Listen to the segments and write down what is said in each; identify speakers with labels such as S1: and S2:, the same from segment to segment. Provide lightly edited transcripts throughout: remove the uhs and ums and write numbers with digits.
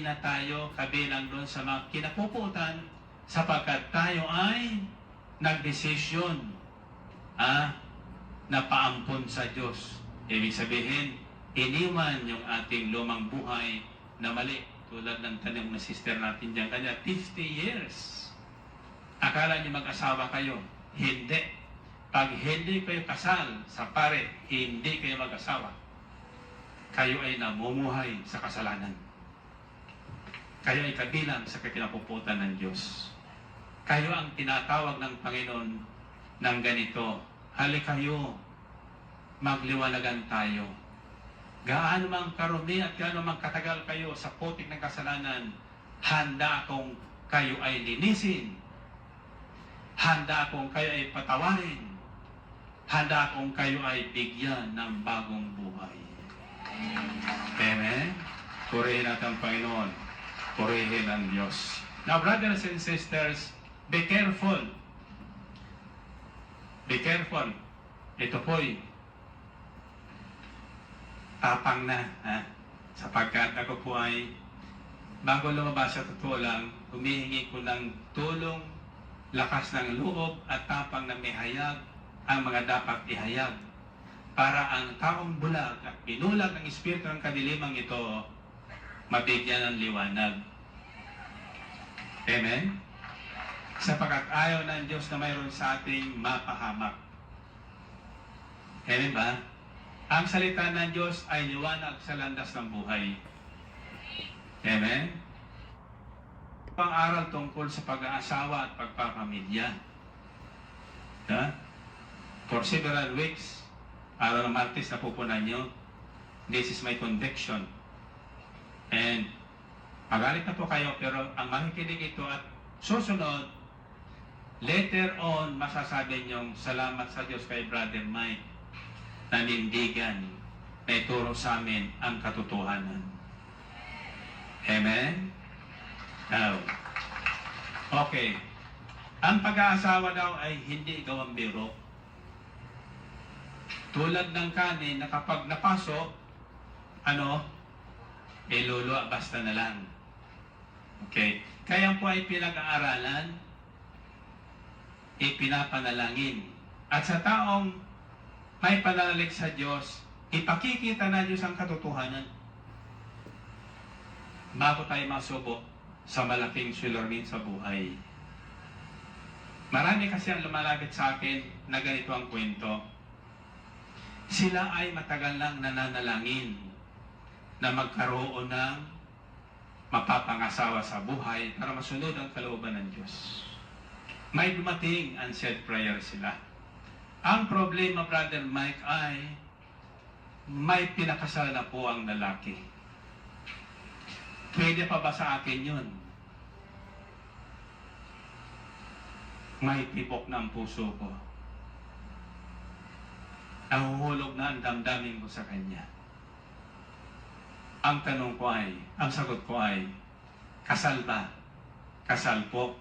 S1: na tayo kabilang doon sa mga kinapuputan sapagkat tayo ay nagdesisyon na paampun sa Diyos. Ibig sabihin, iniwan yung ating lumang buhay na mali. Tulad ng tanong na sister natin dyan, kanya 50 years. Akala niyo mag-asawa kayo? Hindi. Pag hindi kayo kasal sa pare, hindi kayo mag-asawa. Kayo ay namumuhay sa kasalanan. Kayo ay kabilang sa kinapuputan ng Diyos. Kayo ang tinatawag ng Panginoon ng ganito, halika kayo, magliwanagan tayo. Gaano mang karumi at gaano mang katagal kayo sa putik ng kasalanan, handa akong kayo ay linisin. Handa akong kayo ay patawarin. Handa akong kayo ay bigyan ng bagong buhay. Amen? Purihin natin ang Panginoon. Purihin ang Diyos. Now, brothers and sisters, be careful. Be careful. Ito po'y tapang na, sapagkat ako po ay bago lumabas sa totoo lang, humihingi ko ng tulong, lakas ng loob at tapang na may hayag ang mga dapat ihayag para ang taong bulag at binulag ng espiritu ng kadilimang ito mabigyan ng liwanag. Amen? Sapagkat ayaw ng Diyos na mayroon sa ating mapahamak. Amen ba? Ang salita ng Diyos ay liwanag sa landas ng buhay. Amen? Pang-aral tungkol sa pag-aasawa at pagpapamilya. For several weeks, araw ng Martes na pupunan nyo, this is my conviction. And magalit na po kayo, pero ang makikinig ito at susunod, later on, masasabi niyong salamat sa Diyos kay Brother Mike na nindigan na ituro sa amin ang katotohanan. Amen? Now, okay. Ang pag-aasawa daw ay hindi gawang biro. Tulad ng kanin na kapag napasok, luluwa basta na lang. Okay? Kaya po ay pinag-aaralan, ipinapanalangin. At sa taong may pananalig sa Diyos, ipakikita na Diyos ang katotohanan. Bago tayo masubo sa malaking suliranin sa buhay. Marami kasi ang lumalapit sa akin na ganito ang kwento. Sila ay matagal nang nananalangin na magkaroon ng mapapangasawa sa buhay para masunod ang kalooban ng Diyos. May dumating answered prayer sila. Ang problema, Brother Mike, ay may pinakasal na po ang lalaki. Pwede pa ba sa akin yun? May tibok na ang puso ko. Nahuhulog na ang damdamin ko sa kanya. Ang tanong ko ay, ang sagot ko ay, kasal ba? Kasal po.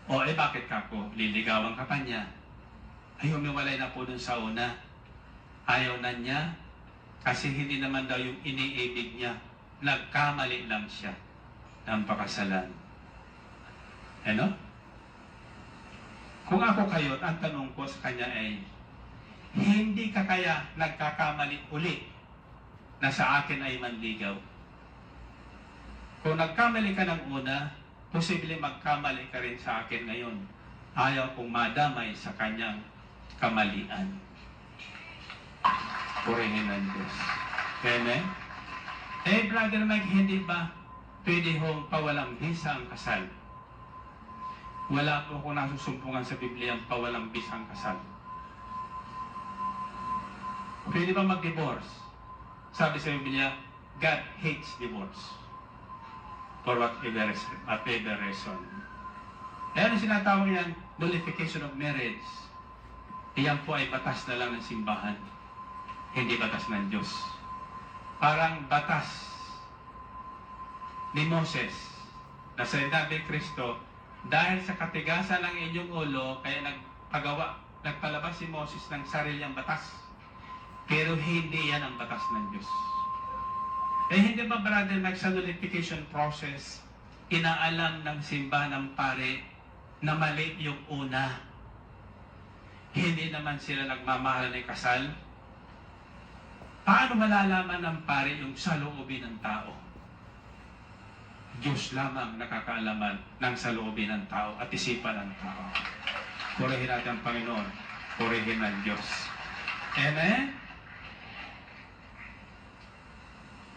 S1: O bakit ka po? Liligawan ka pa niya. Ay, humiwalay na po dun sa una. Ayaw na niya kasi hindi naman daw yung iniibig niya. Nagkamali lang siya ng pakasalan. Kung ako kayo, ang tanong ko sa kanya ay, hindi ka kaya nagkakamali uli na sa akin ay manligaw? Kung nagkamali ka ng una, posibleng magkamali ka rin sa akin ngayon. Ayaw kong madamay sa kanyang kamalian. Purihin ng Diyos. Amen? Brother Mike, hindi ba pwede hong pawalang bisa ang kasal? Wala po akong nasusumpungan sa Biblia ang pawalang bisa ang kasal. Pwede ba mag-divorce? Sabi sa Biblia, God hates divorce. For whatever reason. Ayan ang sinatawag yan, nullification of marriage. Iyan po ay batas na lang ng simbahan. Hindi batas ng Diyos. Parang batas ni Moses na sinabi Kristo, dahil sa katigasan ng inyong ulo, kaya nagpalabas si Moses ng sarilyang batas. Pero hindi yan ang batas ng Diyos. Eh hindi ba brother, sa nullification process, inaalam ng simbahan ng pare na mali yung una. Hindi naman sila nagmamahal ng kasal. Paano malalaman ng pare yung saloobin ng tao? Diyos lamang nakakaalaman ng saloobin ng tao at isipan ng tao. Purihin natin ang Panginoon. Purihin ng Diyos. Amen?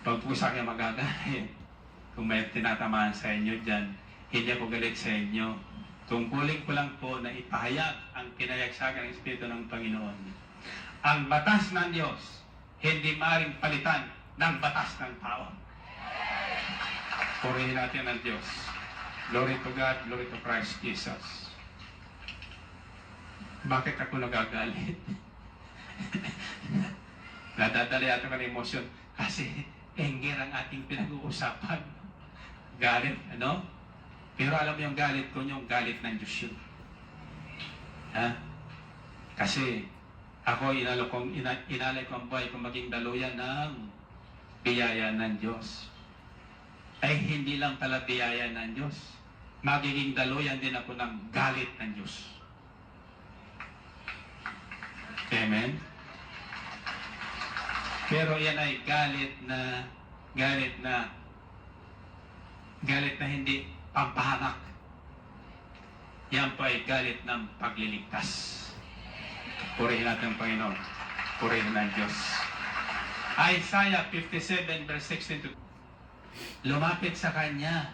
S1: Pag po sa akin magagalit, kung may tinatamaan sa inyo dyan, hindi ako galit sa inyo. Tungkulin ko lang po na ipahayag ang pinayag sa akin ng Espiritu ng Panginoon. Ang batas ng Diyos, hindi maaaring palitan ng batas ng tao. Purihin natin ang Diyos. Glory to God, glory to Christ Jesus. Bakit ako nagagalit? Nadadala yata ka ng emosyon kasi anger ang ating pinag-uusapan. Galit, ano? Pero alam mo yung galit ko, yung galit ng Diyos yun. Ha? Kasi ako, inalay ko ang buhay kung maging daluyan ng biyaya ng Diyos. Ay hindi lang pala biyaya ng Diyos. Magiging daluyan din ako ng galit ng Diyos. Amen? Pero yan ay galit na hindi pampahamak. Yan po ay galit ng pagliligtas. Purihin natin ang Panginoon. Purihin ng Diyos. Isaiah 57 verse 16 to lumapit sa Kanya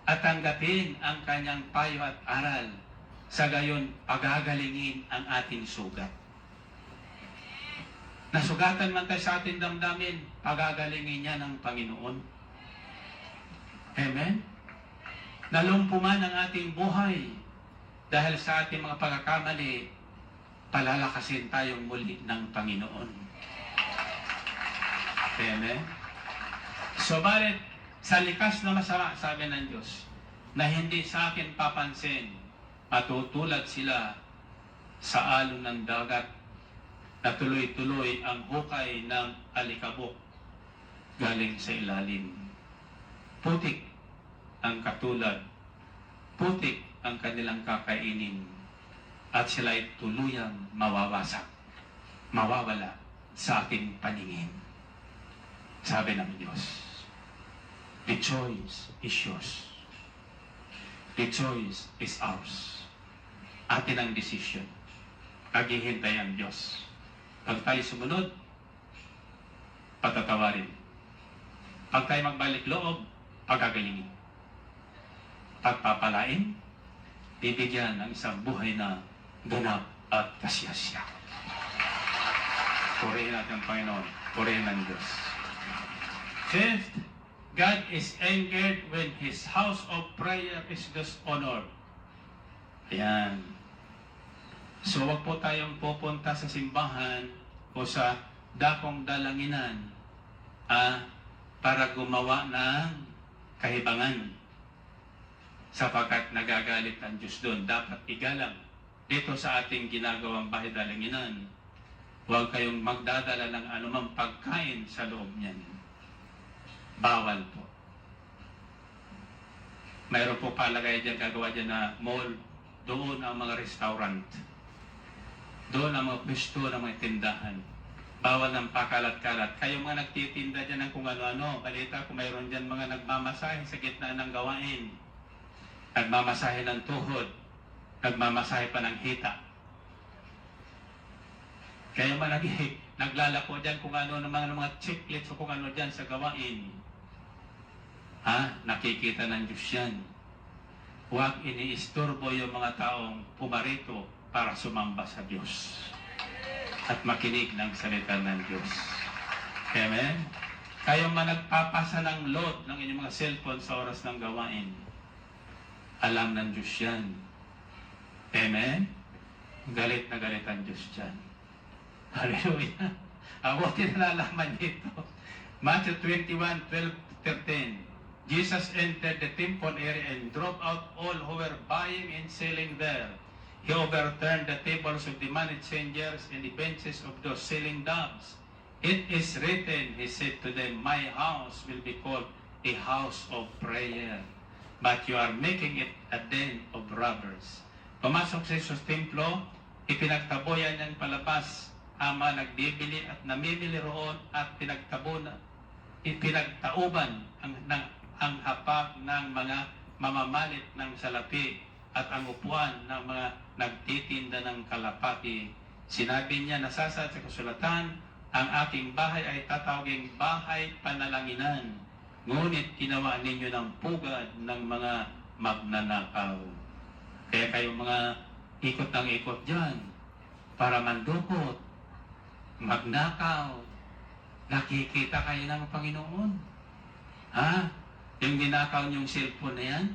S1: at tanggapin ang Kanyang payo at aral. Sa gayon, pagagalingin ang ating sugat. Nasugatan man tayo sa ating damdamin, pagagalingin niya ng Panginoon. Amen? Nalumpuman ang ating buhay dahil sa ating mga pagkakamali, palalakasin tayong muli ng Panginoon. Amen? So, balit, sa likas na masama, sabi ng Diyos, na hindi sa akin papansin, matutulad sila sa alon ng dagat na tuloy-tuloy ang hukay ng alikabok galing sa ilalim. Putik ang katulad, putik ang kanilang kakainin, at sila'y tuluyang mawawasak, mawawala sa ating paningin. Sabi ng Diyos, the choice is yours. The choice is ours. Atin ang desisyon. Naghihintay ang Diyos. Pag tayo sumunod, patatawarin. Pag tayo magbalik loob, pagagalingin. Pagpapalain, bibigyan ng isang buhay na ganap at kasiyasya. Purihin natin ang Panginoon. Purihin ng Diyos. Fifth, God is angered when His house of prayer is dishonored. Ayan. So, wag po tayong pupunta sa simbahan o sa dakong dalanginan para gumawa ng kahibangan. Sapagkat nagagalit ang Diyos doon. Dapat igalang. Dito sa ating ginagawang bahay dalanginan, huwag kayong magdadala ng anumang pagkain sa loob niyan. Bawal po. Mayroon po palagay dyan, gagawa dyan na mall. Doon ang mga restaurant. Doon ang mga pwesto ng mga tindahan. Bawal ng pakalat-kalat. Kayo mga nagtitinda dyan ng kung ano-ano. Balita kung mayroon dyan mga nagmamasahe sa gitna ng gawain. Nagmamasahe ng tuhod. Nagmamasahe pa ng hita. Kayo mga naglalako dyan kung ano ng mga chiclets o kung ano dyan sa gawain. Nakikita ng Diyos yan. Huwag iniisturbo yung mga taong pumarito para sumamba sa Diyos at makinig ng salita ng Diyos. Amen? Kayo man nagpapasa ng load ng inyong mga cellphone sa oras ng gawain, alam ng Diyos yan. Amen? Galit na galit ang Diyos dyan. Hallelujah! Abutin na nalaman dito. Matthew 21:12-13. Jesus entered the temple area and drove out all who were buying and selling there. He overturned the tables of the money changers and the benches of those selling doves. It is written, he said to them, my house will be called a house of prayer, but you are making it a den of robbers. Pumasok sa Jesus templo, ipinagtaboyan niyang palabas ang mga nagbibili at namimili roon at ipinagtauban ang hapag ng mga mamamalit ng salapi at ang upuan ng mga nagtitinda ng kalapati. Sinabi niya, nasasaad sa kasulatan, ang aking bahay ay tatawaging bahay panalanginan, ngunit ginawa ninyo ng pugad ng mga magnanakaw. Kaya kayo mga ikot ng ikot dyan, para mandukot, magnakaw, nakikita kayo ng Panginoon. Ha? Yung ninakaw niyong cellphone na yan,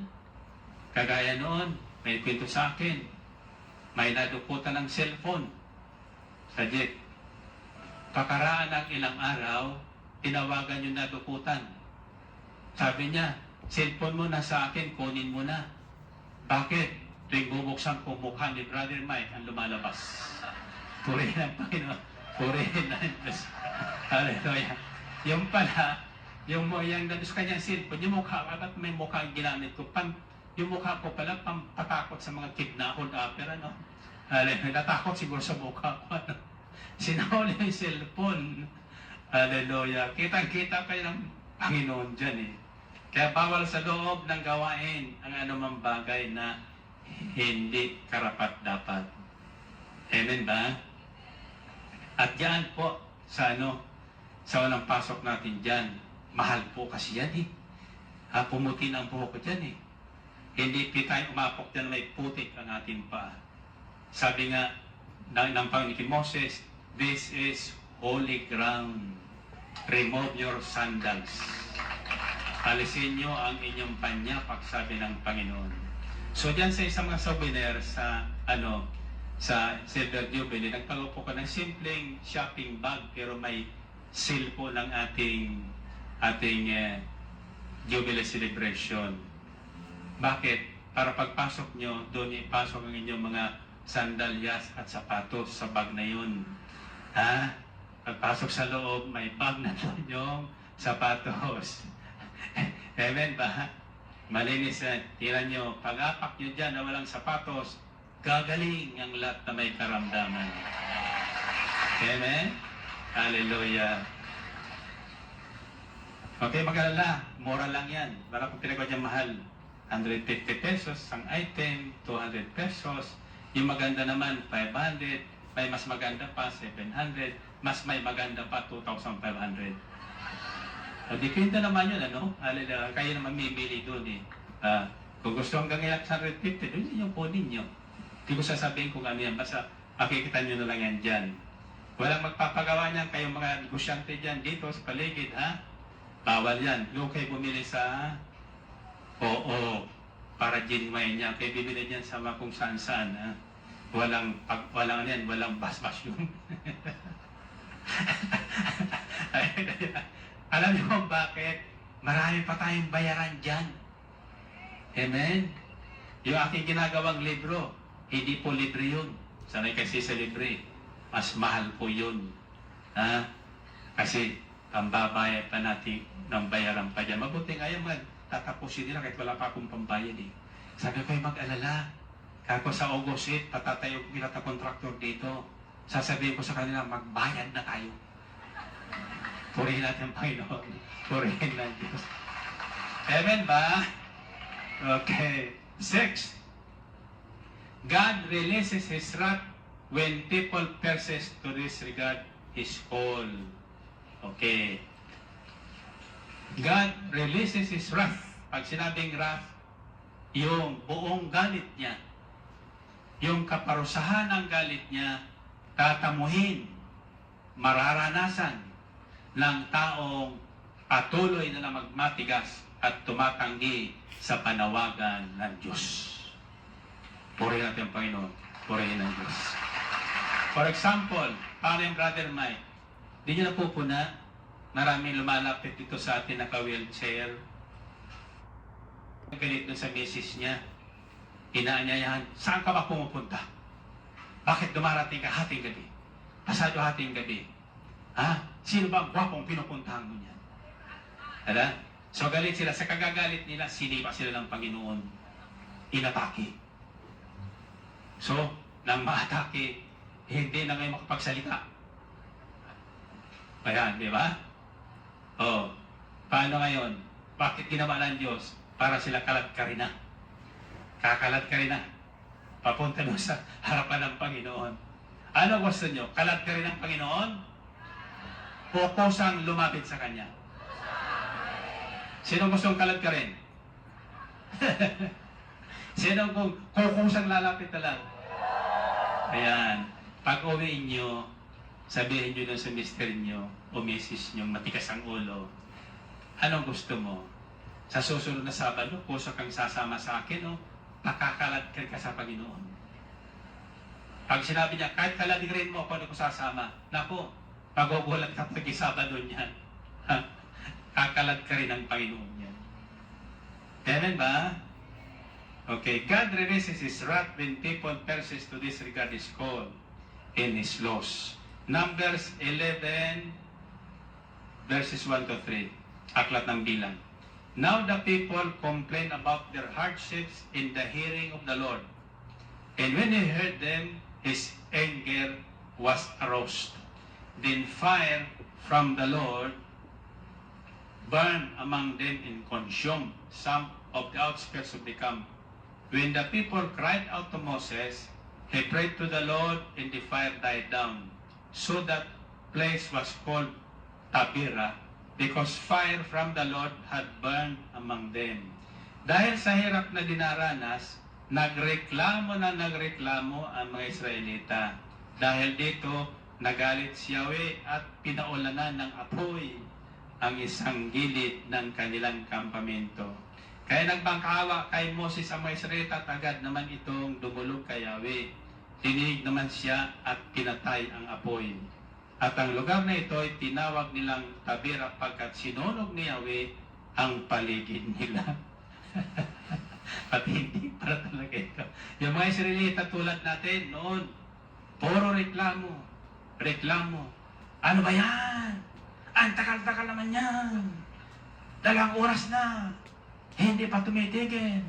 S1: kagaya noon, may kwento sa akin, may nadukutan ng cellphone sa jet. Pakaraan ng ilang araw, tinawagan yung nadukutan. Sabi niya, cellphone mo na sa akin, kunin mo na. Bakit? Tuwing bubuksan ko mukha ni Brother Mike ang lumalabas. Purihin ang Panginoon. Purihin ang Diyos. Hallelujah. Yung pala, yung sa kanyang cellphone, yung mukha, at may mukha ang ginamit ko. Yung mukha ko pala, pampatakot sa mga kidnapon opera, no? Hallelujah. Natakot siguro sa mukha ko, ano? Sinahuli yung cellphone. Hallelujah. Kitang-kita kayo ng Panginoon dyan, eh. Kaya bawal sa loob ng gawain ang anumang bagay na hindi karapat-dapat. Amen ba? At yan po, sa unang pasok natin dyan, mahal po kasi yan, eh. Pumuti ng buhok ko dyan, eh. Hindi tayo umapok dyan may putik ang ating paa. Sabi nga ng Panginoon kay Moses, this is holy ground. Remove your sandals. Alisin nyo ang inyong panyapak, sabi ng Panginoon. So dyan sa isang mga souvenir sa Silver Jubilee, nagpagawa po ko ng simpleng shopping bag pero may seal po ng ating Jubilee celebration. Bakit? Para pagpasok nyo, doon ipasok ang inyong mga sandalyas at sapatos sa bag na yun. Ha? Pagpasok sa loob, may bag na doon yung sapatos. Amen ba? Malinis yan. Tira nyo, pag-apak nyo dyan na walang sapatos, gagaling ang lahat na may karamdaman. Amen? Hallelujah. Okay, mag-alala. Mura lang yan. Wala kong pinagawa dyan mahal. 150 pesos ang item, 200 pesos. Yung maganda naman, 500. May mas maganda pa, 700. Mas may maganda pa, 2,500. Depende naman yun, ano? Kayo naman mamimili doon, eh. Kung gusto hanggang 150, doon yung kunin nyo. Hindi ko sasabihin kung ano yan. Basta makikita nyo na lang yan dyan. Walang magpapagawa niyan, kayong mga negosyante dyan dito sa paligid, ha? Bawal yan. Yung kayo bumili sa para genuine niya. Kayo bibili niyan sa kung saan-saan, ha? Walang yan, walang bas-bas yun. Alam niyo kung bakit? Marami pa tayong bayaran dyan. Amen? Yung aking ginagawang libro, hindi po libre yun. Sanay kasi sa libre. Mas mahal po yun. Ha? Kasi ang babayad pa natin ng bayaran pa dyan. Mabuti nga yan, tatapusin nila kahit wala pa akong pambayad, eh. Sabi ko, mag-alala. Kako sa August 8, patatayo ko kita kontraktor dito. Sasabihin ko sa kanila, magbayad na tayo. Purihin natin ang Panginoon. Purihin ng Diyos. Amen ba? Okay. 6. God releases His wrath when people persist to disregard His call. Okay. God releases His wrath. Pag sinabing wrath, yung buong galit niya, yung kaparusahan ng galit niya, tatamuhin, mararanasan ng taong patuloy na magmatigas at tumatanggi sa panawagan ng Diyos. Purihin natin ang Panginoon. Purihin ang Diyos. For example, paano yung Brother Mike? Di nyo napupuna, maraming lumalapit dito sa atin naka-wheelchair. Galit dun sa misis niya. Inaanyayahan, saan ka ba pumupunta? Bakit dumarating ka hating gabi? Pasado hating gabi. Sino ba ang gwapong pinupuntahan mo niyan? Hala? So galit sila. Sa kagagalit nila, sinipa sila ng Panginoon. Inatake. So, nang maatake, hindi na ngayon makapagsalita. Ayan, di ba? Paano ngayon? Bakit ginawa ng Diyos? Para sila kalat ka rin na. Kakalat ka rin na. Papunta mo sa harapan ng Panginoon. Ano gusto nyo? Kalat ka rin ng Panginoon? O kusang lumapit sa Kanya? Sino gustong kalat ka rin? Sino kung kukusang lalapit na lang? Ayan. Pag uwi nyo, sabihin nyo dun sa mister nyo o misis nyo, matikas ang ulo. Anong gusto mo? Sa susunod na Sabado, puso kang sasama sa akin o pakakalat ka sa Panginoon? Pag sinabi niya, kahit kaladirin mo ako, ano ko sasama? Naku, magugulat ka pag Sabado niyan. Kakalat ka rin ng Panginoon niyan. Amen ba? Okay, God releases His wrath when people persist to disregard His call and His laws. Numbers 11, verses 1 to 3. Aklat ng Bilang. Now the people complained about their hardships in the hearing of the Lord. And when He heard them, His anger was aroused. Then fire from the Lord burned among them and consumed some of the outskirts of the camp. When the people cried out to Moses, he prayed to the Lord, and the fire died down. So that place was called Tabira, because fire from the Lord had burned among them. Dahil sa hirap na dinaranas, nagreklamo ang mga Israelita. Dahil dito, nagalit si Yahweh at pinaulanan ng apoy ang isang gilid ng kanilang kampamento. Kaya nagbangkawa kay Moses ang mga Israelita at agad naman itong dumulog kay Yahweh. Tinig naman siya at pinatay ang apoy. At ang lugar na ito ay tinawag nilang Tabira pagkat sinunog ni Yahweh ang paligid nila. At hindi para talaga ito. Yung mga Israelita tulad natin noon, puro reklamo. Ano ba yan? Ang takal-takal naman yan. 2 oras na. Hindi pa tumitigil.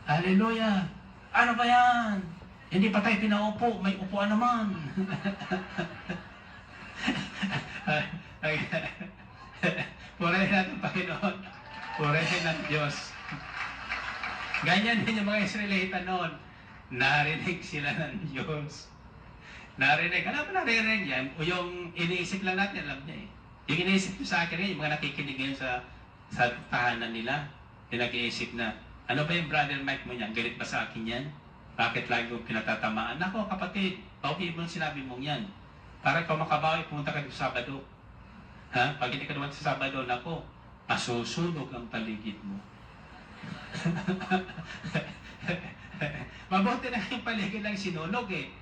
S1: Hallelujah. Ano ba yan? Hindi pa tayo pinaupo. May upuan naman. Purihin natin Panginoon. Purihin ng Diyos. Ganyan din yung mga Israelita noon. Narinig sila ng Diyos. Narinig. Alam mo narinig yan? O yung iniisip lang natin, alam niya eh. Yung iniisip ko sa akin yung mga nakikinig ngayon sa tahanan nila, nag-iisip na, ano ba yung brother Mike mo niyan? Galit ba sa akin yan? Bakit lagi mo pinatatamaan? Nako kapatid, bawi mo sinabi mong yan. Para ikaw makabawi, pumunta ka dito sa Sabado. Pag hindi ka naman sa Sabado, nako, masusunog ang paligid mo. Mabuti na yung paligid lang sinunog eh.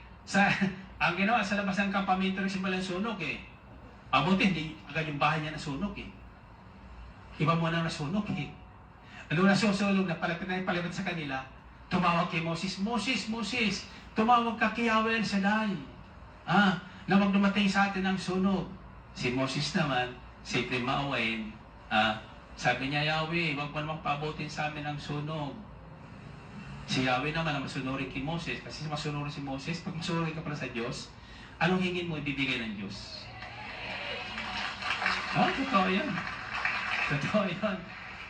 S1: Ang ginawa sa labas ng kampamento ng simbalang sunog eh. Mabuti, hindi agad yung bahay niya nasunog eh. Iba mo na nasunog eh. Ano na susunog na palapit sa kanila, tumawag kay Moses, Moses, tumawag ka kay Yahweh El Shaddai. Na wag dumating sa atin ang sunog. Si Moses naman, simple maawain, sabi niya, Yahweh, wag mo namang paabutin sa amin ang sunog. Si Yahweh naman ang masunurin kay Moses, kasi masunurin si Moses, pag masunurin ka pala sa Diyos, anong hingin mo ibibigay ng Diyos? Totoo yan. Totoo yan.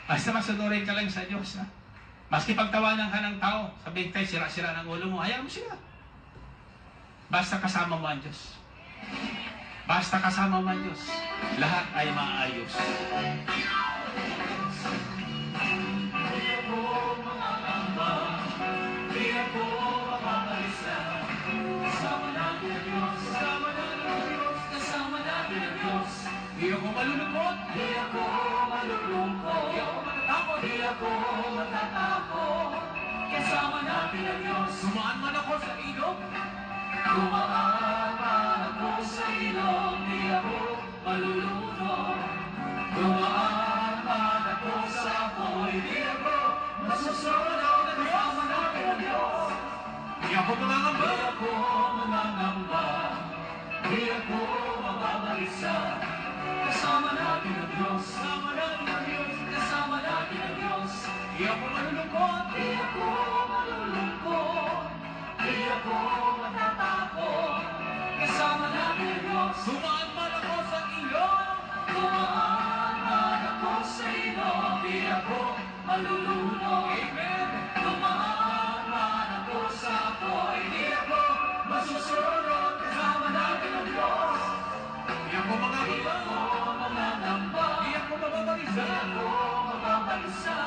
S1: Basta masunurin ka lang sa Diyos. Maski pagtawanan ka ng tao, sabihin kayo, sira-sira ng ulo mo, hayaan mo sila. Basta kasama mo ang Diyos. Basta kasama mo ang Diyos. Lahat ay maayos. Di ako malulungkot. Di ako malulungkot. Di ako matatakot. Di ako matatakot. Kasama natin ang Diyos. Dumaan man ako sa ilog. Dumaan man ako sa ilog. Di ako malulungkot. Dumaan man ako sa apoy. Di ako masusunod. Kasama natin ang Diyos. Di ako mangangamba. Di ako mangangamba.
S2: di ako mababalisa. Kasama natin ang Diyos, kasama natin ang Diyos, kasama natin ang Diyos. Di ako malulungkot, di ako malulungkot, di ako matatakot. Kasama natin ang Diyos. Tumaan man ako sa iyo, tumaan man ako sa iyo, di ako malulunod. Amen. Tumaan man ako sa apoy, di ako masusunod. Kasama natin ang Diyos. Di ako mangangamba, di ako mababalisa, di ako mababalisa.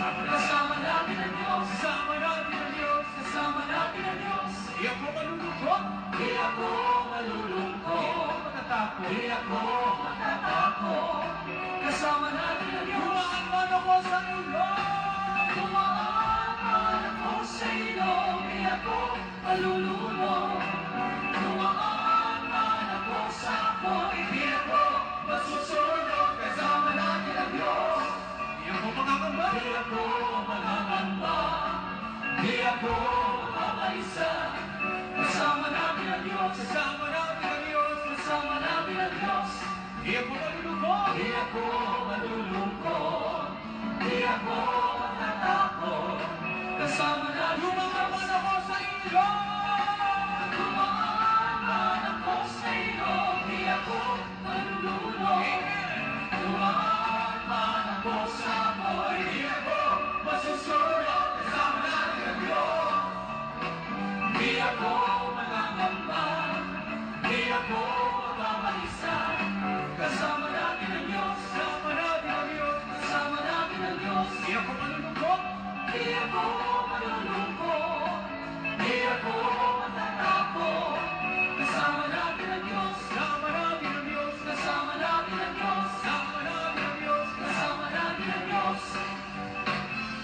S2: Kasama natin ang Diyos, kasama natin ang Diyos, kasama natin ang Diyos. Di ako malulungkot, di ako malulungkot, di ako matatakot. Kasama natin ang Diyos. Tumaan man ako sa iyo, tumaan man ako sa iyo, di ako malulunod. Tumaan man ako sa apoy, di ako masusunod. Kasama natin ang Diyos. Di ako mangangamba, di ako mangangamba, di ako mababalisa. Kasama natin ang Diyos, kasama natin ang Diyos, kasama natin ang Diyos. Di ako malulungkot, di ako malulungkot, di ako matatakot. Kasama natin ang Diyos. Tumaan man ako sa iyo, tumaan man ako sa iyo, di ako malulunod. Tumaan man ako sa apoy, di ako masusunod. Kasama natin ang Diyos. Di ako mangangamba, di ako mababalisa. Kasama natin ang Diyos, kasama natin ang Diyos, kasama natin ang Diyos. Di ako malulungkot, di ako malulungkot, di ako matatakot. Kasama natin ang Diyos, kasama natin ang Diyos, kasama natin ang Diyos, kasama natin ang Diyos, kasama natin ang Diyos,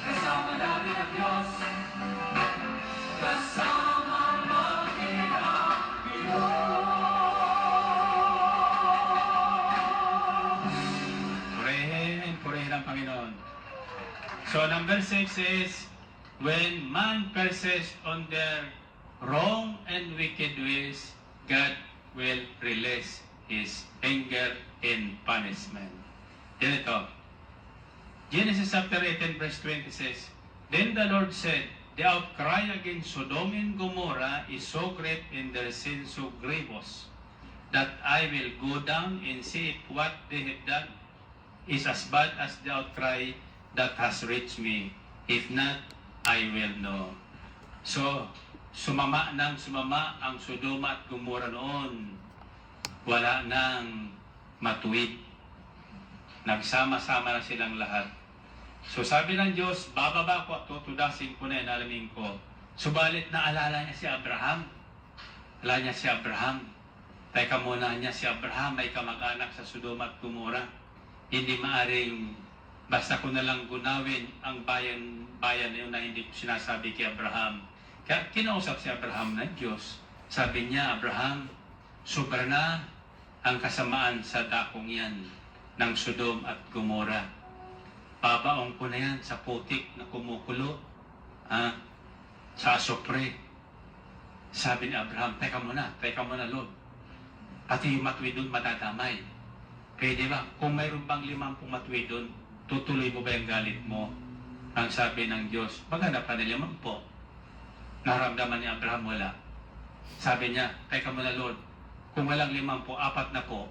S2: kasama natin ang Diyos. Kasama natin ang Diyos.
S1: Purihin ang Panginoon. So number 6 is, when man persists on their wrong and wicked ways, God will release His anger and punishment. Yan ito. Genesis chapter 18 verse 20 says, Then the Lord said, The outcry against Sodom and Gomorrah is so great and their sin so grievous, that I will go down and see if what they have done is as bad as the outcry that has reached me. If not, I will know. So, sumama ang Sodoma at Gomorrah noon. Wala nang matuwid. Nagsama-sama na silang lahat. So sabi ng Diyos, bababa ko at tutudasin ko na inalamin ko. Subalit naalala niya si Abraham. Alala niya si Abraham. Teka muna niya si Abraham ay kamag-anak sa Sodoma at Gomorrah. Hindi maaring basta ko na lang gunawin ang bayan na yun na hindi ko sinasabi kay Abraham. Kaya kinausap si Abraham ng Diyos. Sabi niya, Abraham, sobra na ang kasamaan sa dakong yan ng Sodom at Gomorrah. Babaong ko na yan sa putik na kumukulo, sa asopre. Sabi ni Abraham, teka muna Lord. Pati yung matwi doon matadamay. Pwede ba? Kung mayroon bang 50 matwi doon, tutuloy mo ba yung galit mo? Ang sabi ng Diyos, maghanap ka ng 50. Naramdaman ni Abraham, wala. Sabi niya, teka muna Lord, kung walang 50, 4 na po.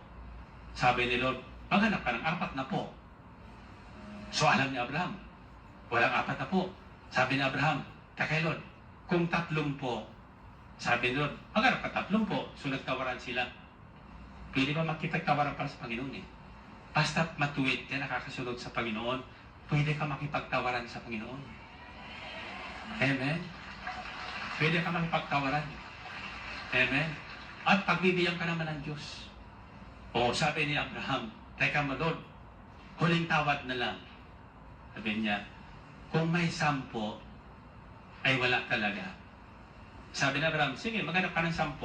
S1: Sabi ni Lord, maghanap ka ng 4 na po. So alam ni Abraham, walang 4 na po. Sabi ni Abraham, teka Lord, kung 3 po. Sabi ni Lord, maghanap ka 3 po. So nagtawaran sila. Pwede ba makipagtawaran para sa Panginoon eh? Basta matuwid ka, nakakasunod sa Panginoon, pwede ka makipagtawaran sa Panginoon. Amen? Pwede ka makipagtawaran. Amen? At pagbibigyan ka naman ng Diyos. O sabi ni Abraham, teka mo Lord, huling tawad na lang. Sabi niya, kung may 10, ay wala talaga. Sabi ni Abraham, sige, maghanap ka ng 10.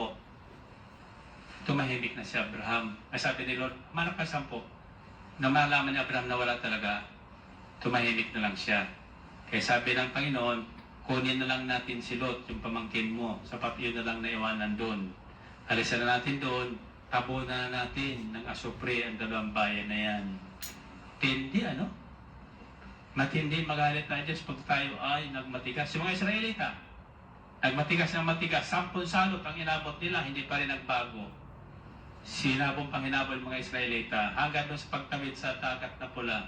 S1: Tumahimik na si Abraham. Ay sabi ni Lord, manap ka 10. Na malaman ni Abraham na wala talaga, tumahimik na lang siya. Kaya sabi ng Panginoon, kunin na lang natin si Lot, yung pamangkin mo, sapat yun na lang naiwanan doon. Alisan na natin doon, tabunan na natin ng asupre ang dalawang bayan na yan. Tindi, ano? Matindi magalit na Diyos pag tayo ay nagmatigas. Yung mga Israelita, nagmatigas ng matigas, 10 salot ang inabot nila, hindi pa rin nagbago. Sinabong panghinabol mga Israelita hanggang doon sa pagtawid sa dagat na pula.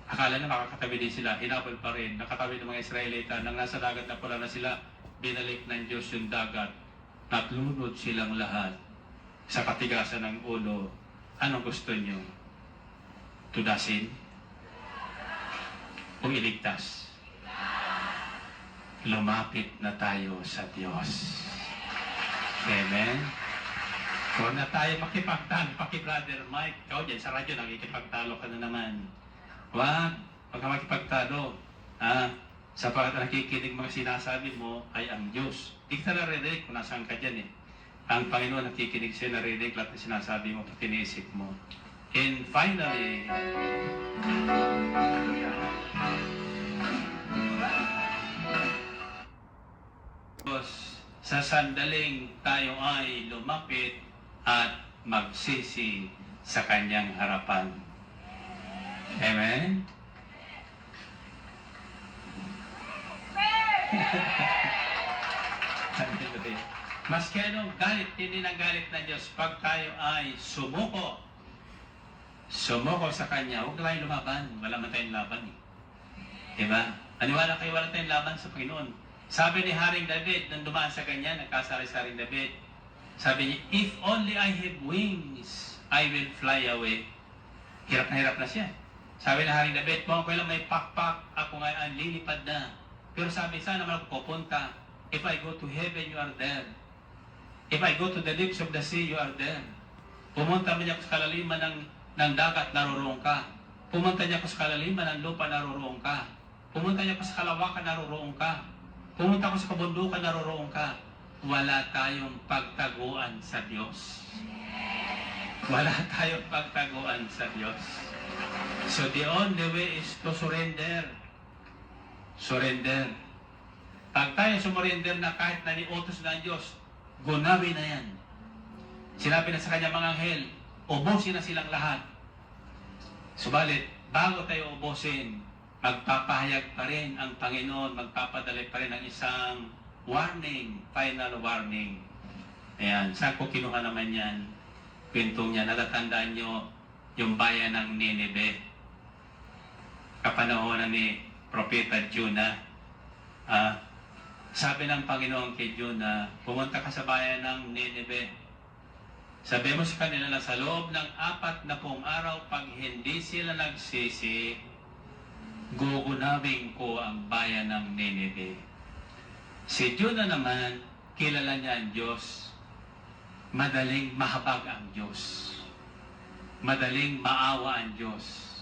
S1: Akala na makakatawid din sila, hinabol pa rin. Nakatawid ng mga Israelita, nang nasa dagat na pula na sila, binalik ng Diyos yung dagat. Natlunod silang lahat sa katigasan ng ulo. Anong gusto nyo? Tudasin? O iligtas? Lumapit na tayo sa Diyos. Amen? Kung na tayo makipagtalo, Brother Mike, ikaw dyan sa radyo, nakikipagtalo ka na naman. Huwag ka makipagtalo. Sapagat ang nakikinig mga sinasabi mo ay ang Diyos. Hindi ka narinig kung nasaan ka dyan eh. Ang Panginoon nakikinig siya, narinig lahat na sinasabi mo, pati iniisip mo. And finally, Diyos, sa sandaling tayo ay lumapit at magsisi sa Kanyang harapan. Amen? Maski anong galit, hindi ng galit ng Diyos, pag tayo ay sumuko sa Kanya, huwag tayong lumaban. Wala man tayong laban eh. Diba? Aniwala kayo, wala tayong laban sa Panginoon. Sabi ni Haring David, nang dumaan sa Kanya, nagkasari sa Haring David, sabi niya, if only I have wings, I will fly away. Hirap na siya. Sabi ni Haring David, kung ako lang may pakpak, ako nga ang lilipad na. Pero sabi, saan naman ako pupunta? If I go to heaven, you are there. If I go to the depths of the sea, you are there. Pumunta man niya ako sa kalaliman ng dagat, naroroon ka. Pumunta niya ako sa kalaliman ng lupa, naroroon ka. Pumunta niya ako sa kalawakan, naroroon ka. Pumunta ako sa kabundukan, naroroon ka. Wala tayong pagtaguan sa Diyos. Wala tayong pagtaguan sa Diyos. So the only way is to surrender. Surrender. Pag tayo sumurrender na kahit naniutos na ang Diyos, gunawin na yan. Sinabi na sa kanya mga anghel, ubusin na silang lahat. Subalit, bago tayo ubusin, magpapahayag pa rin ang Panginoon, magpapadala pa rin ng isang warning, final warning. Ayan, saan ko kinuha naman yan? Kwentong niya, natatandaan nyo yung bayan ng Nineveh. Kapanahonan ni Propeta Jonah. Sabi ng Panginoon kay Jonah, pumunta ka sa bayan ng Nineveh. Sabi mo sa kanila na sa loob ng 40 araw, pag hindi sila nagsisi, gugunawin ko ang bayan ng Nineveh. Si Jonah naman, kilala niya ang Diyos. Madaling mahabag ang Diyos. Madaling maawa ang Diyos.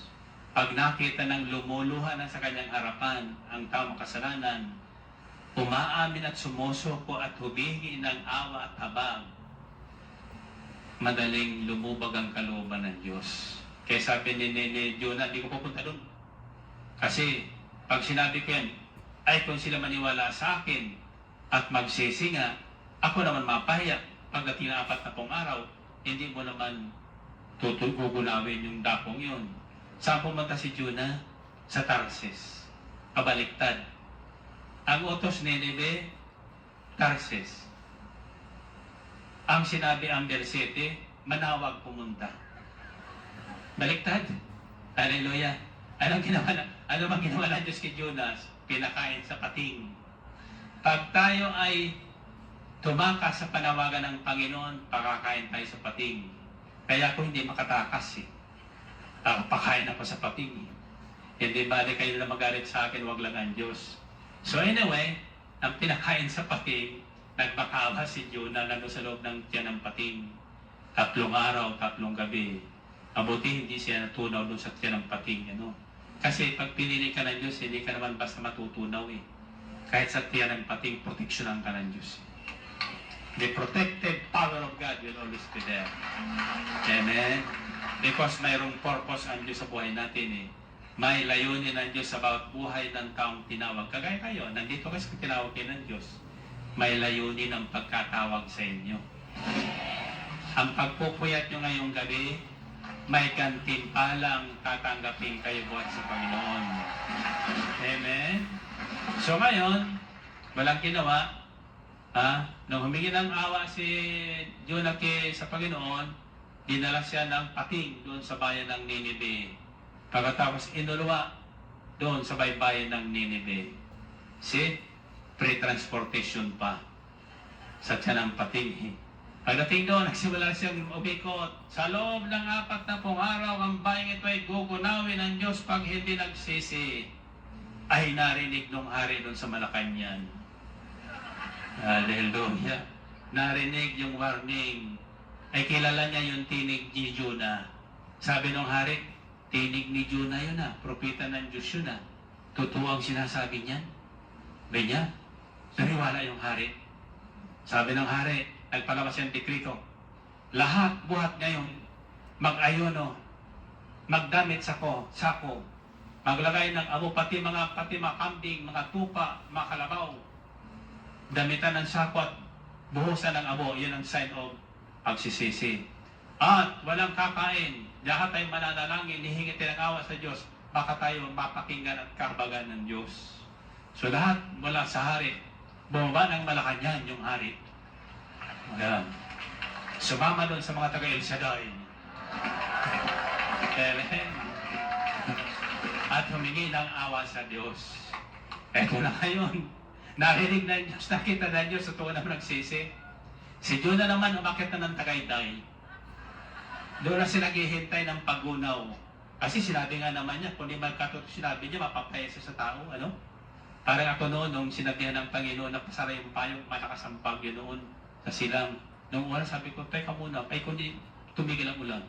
S1: Pag nakita ng lumuluha na sa kanyang harapan ang taong makasalanan, umaamin at sumusuko at humihingi ng awa at habag, madaling lumubag ang kalooban ng Diyos. Kaya sabi ni Jonah, di ko pupunta doon. Kasi pag sinabi ko yan, ay kung sila maniwala sa akin at magsisi nga, ako naman mapahiya. Pagdating na 40 araw, hindi mo naman gugunawin yung dakong yun. Saan pumunta si Jonah? Sa Tarsis. Kabaliktad. Ang utos ni Nineveh, Tarsis. Ang sinabi ang Bersete, manawag pumunta. Baliktad. Hallelujah. Ano bang ginawa ng Diyos kay Jonas? Pinakain sa pating. Pag tayo ay tumakas sa panawagan ng Panginoon, pakakain tayo sa pating. Kaya ako hindi makatakas eh. Pakain ako sa pating. Hindi ba kayo na magalit sa akin, wag lang ang Diyos. So anyway, ang pinakain sa pating, nagmakawa si Jonah nando sa loob ng tiyan ng pating. 3 araw, 3 gabi. Mabuti hindi siya natunaw doon sa tiyan ng pating. Ano? Kasi pag pinili ka ng Diyos, hindi ka naman basta matutunaw eh. Kahit sa tiyan ng pating, proteksyonan ka ng Diyos. The protected power of God will always be there. Amen? Because mayroong purpose ang Diyos sa buhay natin eh. May layunin ng Diyos about buhay ng taong tinawag. Kagaya kayo, nandito kasi tinawag kayo ng Diyos. May layunin ang pagkatawag sa inyo. Ang pagpupuyat nyo ngayong gabi, may gantimpalang tatanggapin kayo buhat sa Panginoon. Amen? So ngayon, walang ginawa. Nung humingi ng awa si Jonah sa Panginoon, dinala siya ng pating doon sa bayan ng Ninive. Pagkatapos inuluwa doon sa baybayin ng Ninive. See? Pre-transportation pa sa tiyan ng pating. Pagdating doon, nagsimula siyang umikot. Sa loob ng 40 araw, ang bayang ito ay gugunawin ng Diyos pag hindi nagsisi. Ay narinig nung hari doon sa Malacanang. Hallelujah. Narinig yung warning. Ay kilala niya yung tinig ni Jonah. Sabi nung hari, tinig ni Jonah yun propeta ng Diyos yun Totoo ang sinasabi niyan. Ganyan. Naniwala yung hari. Sabi ng hari, nagpalabas yung dekrito. Lahat buhat ngayon, mag-ayono, magdamit sako, maglagay ng abo, pati mga kambing, mga tupa, mga kalabaw. Damitan ng sako at buhusan ng abo, yun ang sign of pagsisisi. At walang kakain, lahat ay mananalangin, hihingit ng awa sa Diyos, baka tayo mapakinggan at kabagan ng Diyos. So lahat mula sa hari, bumaba ng Malacanang yung hari. Ayan. Sumama doon sa mga taga-El Shaddai. Amen. At humingi ng awa sa Diyos. Eto na ngayon. Narinig na Diyos, nakita na Diyos, totoo naman nagsisi. Si Jonah naman umakit na ng Tagaytay. Doon na sila naghihintay ng pagunaw. Kasi sinabi nga naman niya, kung di magkatotoo sinabi niya, mapapaya siya sa tao. Parang ako noon, nung sinabihan ng Panginoon na pasara yung payong, malakas ang bagyo noon sa silang. Nung oras sabi ko, teka muna, ay kung di tumigil ang ulan,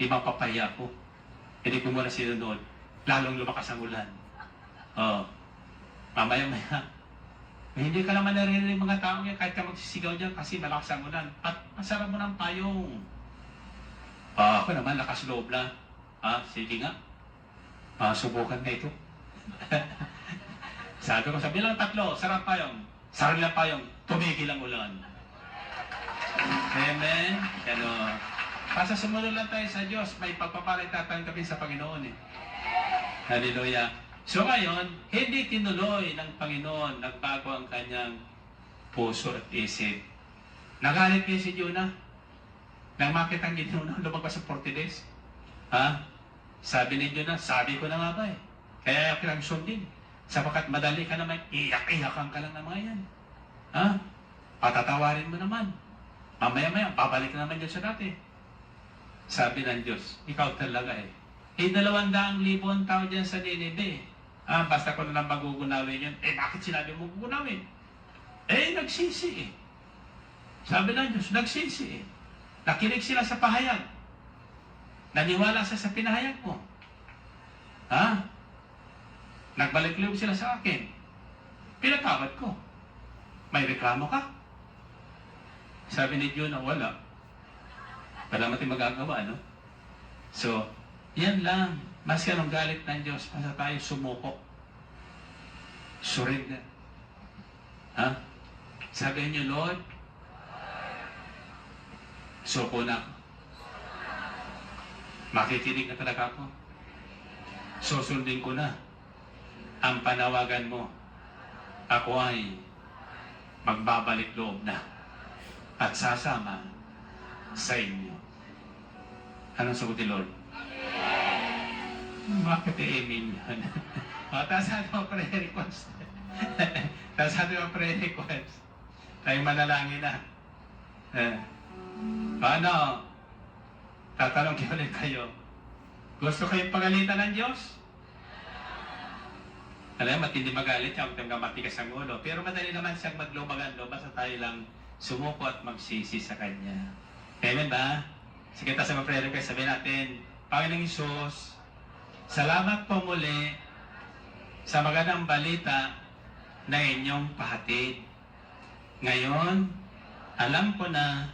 S1: di mapapaya ako. Hindi ko muna sinunod, lalong lumakas ang ulan. Mamaya-maya, hindi ka naman naririnig mga tao niya kahit ka magsisigaw dyan kasi malakas ang ulan. At masarap mo ng payong. Ako naman, lakas loob na. Sige nga. Subukan na ito. Sabi ko, sabi lang 3, sarap payong. Sarap lang payong, tumigil ang ulan. Amen? Basta sumunod lang tayo sa Diyos, may pagpapalit tatanggapin sa Panginoon Hallelujah. So ngayon, hindi tinuloy ng Panginoon, nagbago ang kanyang puso at isip. Nagalit niya si Jonah. Nang makita ang Jonah, lumabas sa 40 days. Sabi ni Jonah, sabi ko na nga ba Kaya ako lang sundin. Sapagkat madali ka naman, iyak-iyakan ka lang ng mga yan. Patatawarin mo naman. Mamaya-maya, babalik na naman dyan sa dati. Sabi ng Diyos, ikaw talaga 200,000 ang tao dyan sa Ninive. Basta ko na lang magugunawin yun. Bakit sinabi mo gugunawin? Nagsisi Sabi ng Diyos, nagsisi Nakinig sila sa pahayag. Naniwala sa pinahayag mo. Nagbalik loob sila sa akin. Pinatawad ko. May reklamo ka? Sabi ni Jonah, wala. Wala natin magagawa, So, yan lang. Mas anong galit ng Diyos, basta tayo sumuko. Surrender. Sabi niyo, Lord, suko na ako. Makikinig na talaga ako. Susundin ko na ang panawagan mo. Ako ay magbabalik loob na at sasama sa inyo. Anong sagot ni Lord? Bakit amen yun? Taas natin ang prayer request. Taas natin ang prayer request. Tayo manalangin na. Paano? Tatanong ko ulit kayo. Gusto kayong pagalitan ng Diyos? Alam, matindi magalit siya, huwag matigas ang ulo. Pero madali naman siyang maglumagan-lo, basta tayo lang sumuko at magsisi sa Kanya. Amen ba? Sige, tayo sa mga prayer request, sabihin natin, Panginoong Isus, salamat po muli sa magandang balita na inyong pahatid. Ngayon, alam ko na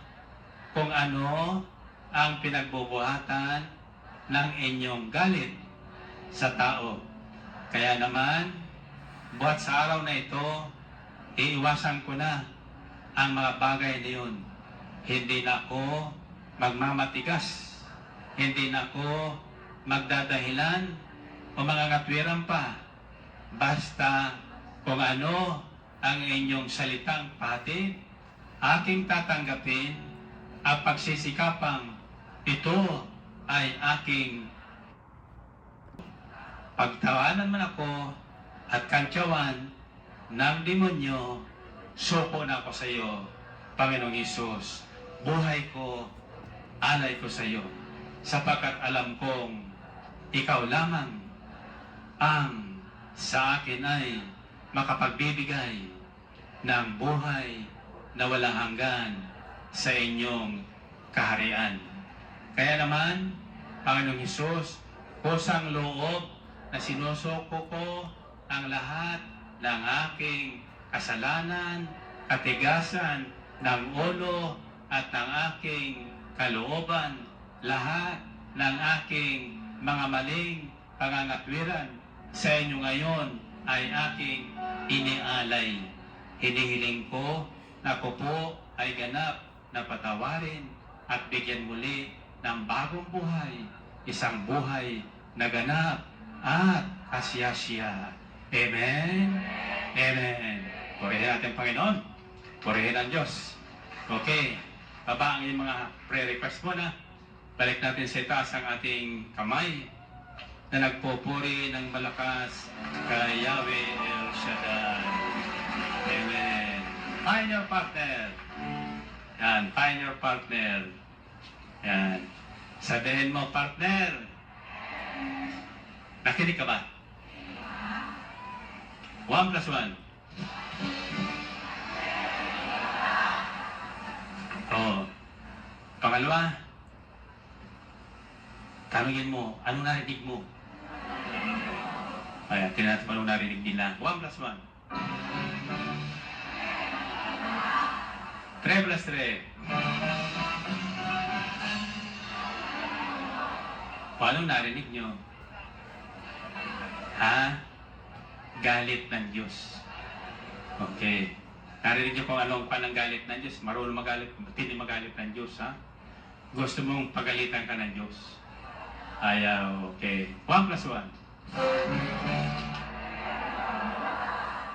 S1: kung ano ang pinagbubuhatan ng inyong galit sa tao. Kaya naman, buhat sa araw na ito, iiwasan ko na ang mga bagay na yun. hindi na ako magmamatigas, hindi na ako magdadahilan o mga katwiran pa. Basta kung ano ang inyong salitang patid, aking tatanggapin at pagsisikapang ito ay aking pagtawanan man ako at kantyawan ng demonyo, suko na ako sa iyo, Panginoong Hesus. Buhay ko, alay ko sa iyo, sapagkat alam kong ikaw lamang ang sa akin ay makapagbibigay ng buhay na walang hanggan sa inyong kaharian. Kaya naman, Panginoong Hesus, kusang loob na sinusuko ko ang lahat ng aking kasalanan, katigasan ng ulo at ng aking kalooban, lahat ng aking mga maling pangangatwiran sa inyo ngayon ay aking inialay. Hinihiling ko na ako po ay ganap na patawarin at bigyan muli ng bagong buhay, isang buhay na ganap at kasiyasiya. Amen? Amen. Purihin natin, Panginoon. Purihin ang Diyos. Okay. Baba ang iyong mga prayer request mo na. Balik natin sa itaas ang ating kamay na nagpupuri ng malakas kay Yahweh El Shaddai. Amen. Find your partner. Yan. Find your partner. Yan. Sabihin mo, partner. Nakinig ka ba? 1 plus 1. Oo. Pangalawa, tanungin mo, anong narinig mo? Ayan, tingnan natin anong narinig nila. 1 plus 1. 3 plus 3. Anong narinig nyo? Ha? Galit ng Diyos. Okay. Narinig niyo kung anong panang galit ng Diyos. Marunong magalit, hindi magalit ng Diyos, ha? Gusto mong pagalitan ka ng Diyos. Ayaw, okay. 1 plus 1.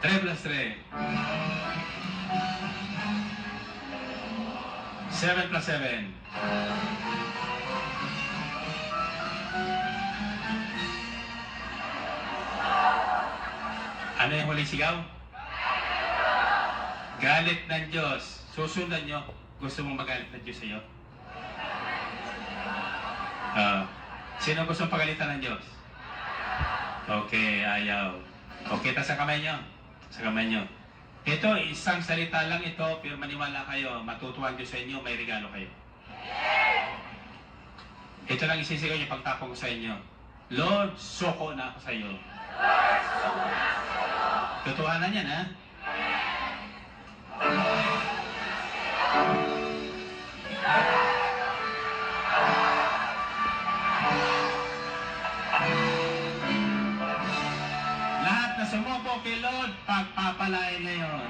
S1: 3 plus 3. 7 plus 7. Ano yung huling sigaw? Galit ng Diyos. Susundan nyo. Gusto mong magalit ng Diyos sa iyo? Sino gusto pagalitan ng Diyos? Okay, ayaw. Okay, ta sa kamay nyo. Sa kamay nyo. Ito, isang salita lang ito, pero maniwala kayo, matutuwa ang Diyos sa inyo, may regalo kayo. Ito lang isisigaw yung pagtapong ko sa inyo. Lord, suko na ako sa iyo. Lord, suko na ako sa iyo. Totohanan yan, ha? Lahat na sumuko kay Lord, pagpapalain ngayon.